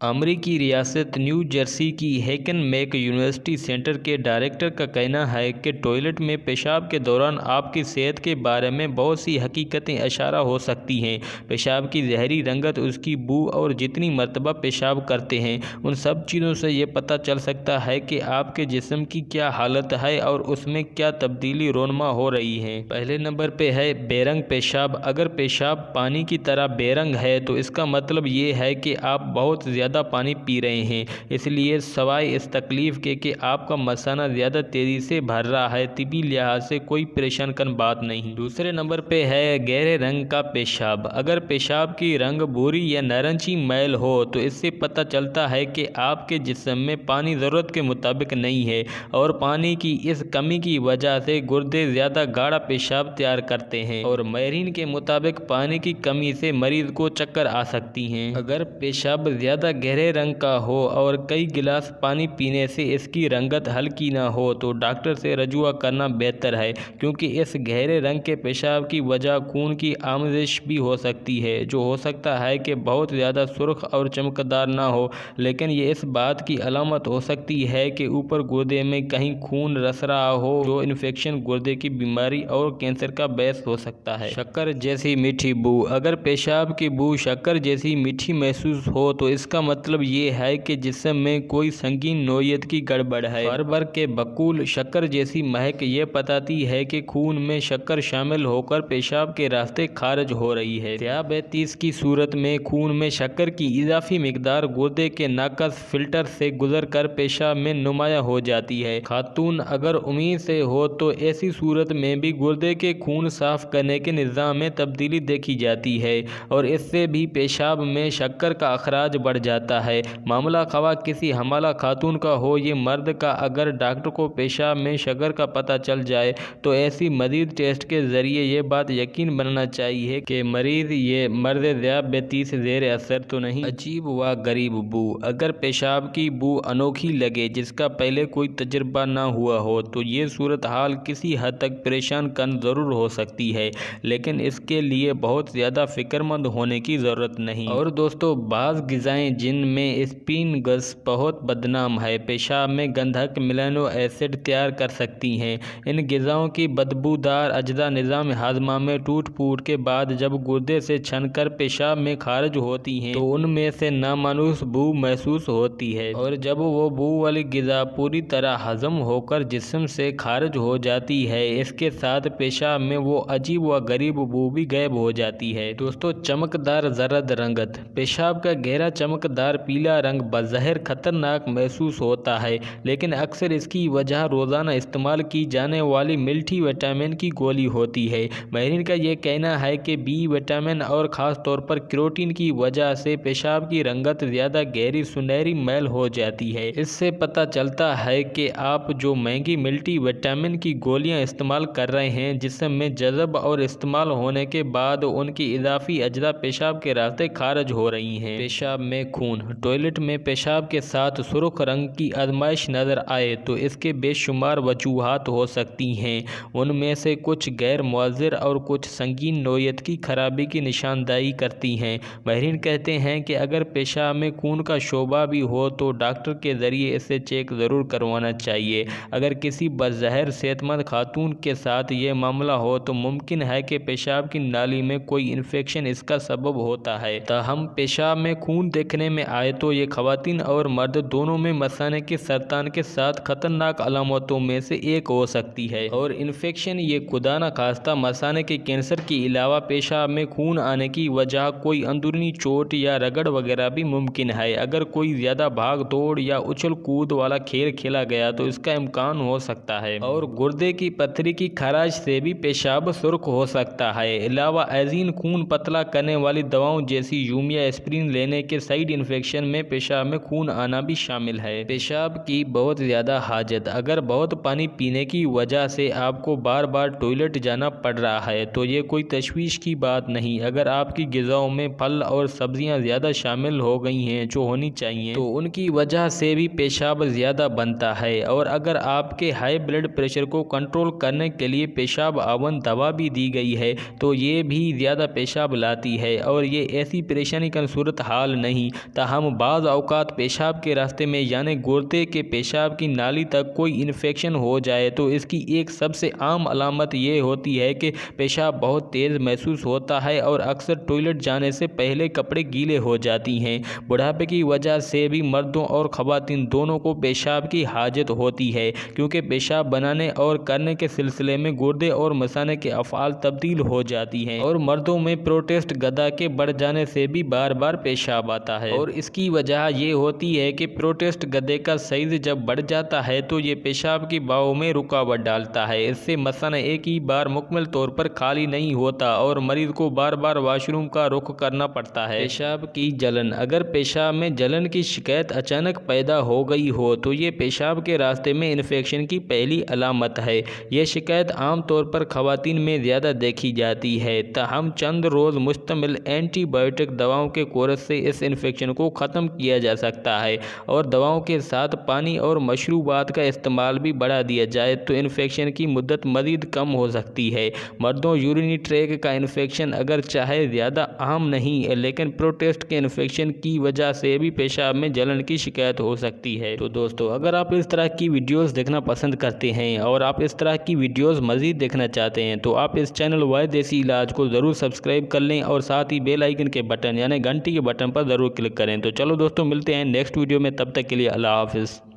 अमरीकी रियासत new Jersey की हेकन मैक यूनिवर्सिटी सेंटर के डायरेक्टर का कहना है कि टॉयलेट में पेशाब के दौरान आपकी सेहत के बारे में बहुत सी हकीकतें इशारा हो सकती हैं। पेशाब की जहरी रंगत, उसकी बू और जितनी मरतबा पेशाब करते हैं, उन सब चीज़ों से ये पता चल सकता है कि आपके जिस्म की क्या हालत है और उसमें क्या तब्दीली रोनमा हो रही है। पहले नंबर पे है बेरंग पेशाब। अगर पेशाब पानी की तरह बेरंग है तो इसका मतलब ये है कि आप बहुत ज़्यादा पानी पी रहे हैं, इसलिए सवाए इस तकलीफ के कि आपका मसाना ज़्यादा तेज़ी से भर रहा है, तिबी लिहाज से कोई परेशान कन बात नहीं। दूसरे नंबर पे है गहरे रंग का पेशाब। अगर पेशाब की रंग भूरी या नारंगी मैल हो तो इससे पता चलता है कि आपके जिस्म में पानी ज़रूरत के मुताबिक नहीं है और पानी की इस कमी की वजह से गुर्दे ज़्यादा गाढ़ा पेशाब तैयार करते हैं और माहिरीन के मुताबिक पानी की कमी से मरीज को चक्कर आ सकती हैं। अगर पेशाब ज़्यादा गहरे रंग का हो और कई गिलास पानी पीने से इसकी रंगत हल्की ना हो तो डॉक्टर से रजुआ करना बेहतर है, क्योंकि इस गहरे रंग के पेशाब की वजह खून की आमजिश भी हो सकती है, जो हो सकता है कि बहुत ज़्यादा सुर्ख और चमकदार ना हो, लेकिन ये इस बात की अलामत हो सकती है कि ऊपर गुर्दे में कहीं खून रस रहा हो, जो इन्फेक्शन, गुर्दे की बीमारी और कैंसर का बायस हो सकता है। शक्कर जैसी मीठी बू। अगर पेशाब की बू शक्कर जैसी मीठी महसूस हो तो इसका मतलब ये है कि जिस्म में कोई संगीन नोयत की गड़बड़ है। बार बार के बकुल शक्कर जैसी महक ये बताती है कि खून में शक्कर शामिल होकर पेशाब के रास्ते खारिज हो रही है। दियाबितीस की सूरत में खून में शक्कर की इजाफी मिकदार गुर्दे के नाकस फिल्टर से गुजर कर पेशाब में नुमाया हो जाती है। खातून अगर उम्मीद से हो तो ऐसी सूरत में भी गुर्दे के खून साफ करने के निज़ाम में तब्दीली देखी जाती है और इससे भी पेशाब में शक्कर का अखराज बढ़ जाता है। मामला खवा किसी हमाला खातून का हो या मर्द का, अगर डॉक्टर को पेशाब में शक्कर का पता चल जाए तो ऐसी मजीद टेस्ट के जरिए ये बात यकीन बनना चाहिए कि मरीज ये मर्द दियाबितीस ज़ेर असर तो नहीं। अजीब व गरीब बू। अगर पेशाब की बू अनोखी लगे जिसका पहले कोई तजुर्बा ना हुआ हो तो ये सूरत हाल किसी हद तक परेशान कन ज़रूर हो सकती है, लेकिन इसके लिए बहुत ज़्यादा फिक्रमंद होने की ज़रूरत नहीं। और दोस्तों, बाज़ ग़िज़ाएँ जिनमें स्पिन गस बहुत बदनाम है, पेशाब में गंधक मिलानो एसिड तैयार कर सकती हैं। इन ग़िज़ाओं की बदबूदार अज्जा निज़ाम हाजमा में टूट फूट के बाद जब गुर्दे से छनकर पेशाब में खारिज होती हैं तो उनमें से नामानूस बू महसूस होती है, और जब वो बू वाली ग़िज़ा पूरी तरह हजम होकर जिस्म से खारिज हो जाती है, इसके साथ पेशाब में वो अजीब व गरीब बू भी गायब हो जाती है। दोस्तों, चमकदार जरद रंगत। पेशाब का गहरा चमकदार पीला रंग बज़ाहिर खतरनाक महसूस होता है, लेकिन अक्सर इसकी वजह रोज़ाना इस्तेमाल की जाने वाली मल्टी विटामिन की गोली होती है। माहिरीन का ये कहना है कि बी विटामिन और ख़ास तौर पर कैरोटीन की वजह से पेशाब की रंगत ज़्यादा गहरी सुनहरी मैल हो जाती है। इससे पता चलता है कि आप जो महंगी मल्टी विटामिन की गोलियां इस्तेमाल कर रहे हैं, जिस्म में जज़ब और इस्तेमाल होने के बाद उनकी इजाफी अज्जा पेशाब के रास्ते खारिज हो रही हैं। पेशाब में खून। टॉयलेट में पेशाब के साथ सुर्ख रंग की आजमाइश नज़र आए तो इसके बेशुमार वजूहात हो सकती हैं। उनमें से कुछ गैर मुअज़्ज़र और कुछ संगीन नोयत की खराबी की निशानदाही करती हैं। माहिरीन कहते हैं कि अगर पेशाब में खून का शोबा भी हो तो डॉक्टर के ज़रिए इसे चेक ज़रूर करवाना चाहिए। अगर किसी बज़ाहिर सेहतमंद खातून के साथ ये मामला हो तो मुमकिन है कि पेशाब की नाली में कोई इन्फेक्शन इसका सबब होता है। ताहम पेशाब में खून देखने में आए तो ये ख़वातीन और मर्द दोनों में मसाने के सरतान के साथ खतरनाक अलामतों में से एक हो सकती है, और इन्फेक्शन ये खुदा न खास्ता मसाने के कैंसर के अलावा पेशाब में खून आने की वजह कोई अंदरूनी चोट या रगड़ वगैरह भी मुमकिन है। अगर कोई ज़्यादा भाग दौड़ या उछल कूद वाला खेल खेला गया तो इसका इम्कान हो सकता है, और गुर्दे की पथरी की खराश से भी पेशाब सुर्ख हो सकता है। अलावा एजीन खून पतला करने वाली दवाओं जैसी यूमिया एस्प्रिन लेने के साइड इन्फेक्शन में पेशाब में खून आना भी शामिल है। पेशाब की बहुत ज़्यादा हाजत। अगर बहुत पानी पीने की वजह से आपको बार बार टॉयलेट जाना पड़ रहा है तो ये कोई तशवीश की बात नहीं। अगर आपकी ग़िज़ाओं में फल और सब्जियां ज़्यादा शामिल हो गई हैं जो होनी चाहिए तो उनकी वजह से भी पेशाब ज़्यादा बनता है, और अगर आपके हाई ब्लड प्रेशर को कंट्रोल करने के लिए पेशाब आवन दवा भी दी गई है तो ये भी ज़्यादा पेशाब लाती है, और ये ऐसी परेशानी का सूरत हाल नहीं ताहम बाज़ औक़ात पेशाब के रास्ते में यानी गुर्दे के पेशाब की नाली तक कोई इन्फेक्शन हो जाए तो इसकी एक सबसे आम अलामत ये होती है कि पेशाब बहुत तेज़ महसूस होता है और अक्सर टॉयलेट जाने से पहले कपड़े गीले हो जाती हैं। बुढ़ापे की वजह से भी मर्दों और ख़वातीन दोनों को पेशाब की हाजत होती है, क्योंकि पेशाब बनाने और करने के सिलसिले में गुर्दे और मसाने के अफ़आल तब्दील हो जाती हैं और मर्दों में प्रोस्टेट गदा के बढ़ जाने से भी बार बार पेशाब आता है। और इसकी वजह ये होती है कि प्रोस्टेट गदे का साइज़ जब बढ़ जाता है तो ये पेशाब की बहाव में रुकावट डालता है। इससे मसाना एक ही बार मुकम्मल तौर पर खाली नहीं होता और मरीज को बार बार वॉशरूम का रुख करना पड़ता है। पेशाब की जलन। अगर पेशाब में जलन की शिकायत अचानक पैदा हो गई हो तो ये पेशाब के रास्ते में इन्फेक्शन की पहली अलामत है। यह शिकायत आम तौर पर ख़वातीन में ज़्यादा देखी जाती है, ताहम चंद रोज़ मुश्तमिल एंटीबायोटिक दवाओं के कोर्स से इस इन्फेक्शन को ख़त्म किया जा सकता है और दवाओं के साथ पानी और मशरूबात का इस्तेमाल भी बढ़ा दिया जाए तो इन्फेक्शन की मुद्दत मज़ीद कम हो सकती है। मर्दों, यूरिनी ट्रैक का इन्फेक्शन अगर चाहे ज़्यादा आम नहीं है, लेकिन प्रोस्टेट के इन्फेक्शन की वजह से भी पेशाब में जलन की शिकायत हो सकती है। तो दोस्तों, अगर आप इस तरह की वीडियोस देखना पसंद करते हैं और आप इस तरह की वीडियोस मज़ीद देखना चाहते हैं तो आप इस चैनल वाय देसी इलाज को ज़रूर सब्सक्राइब कर लें और साथ ही बेल आइकन के बटन यानी घंटी के बटन पर ज़रूर क्लिक करें। तो चलो दोस्तों, मिलते हैं नेक्स्ट वीडियो में, तब तक के लिए अल्लाह हाफ़िज़।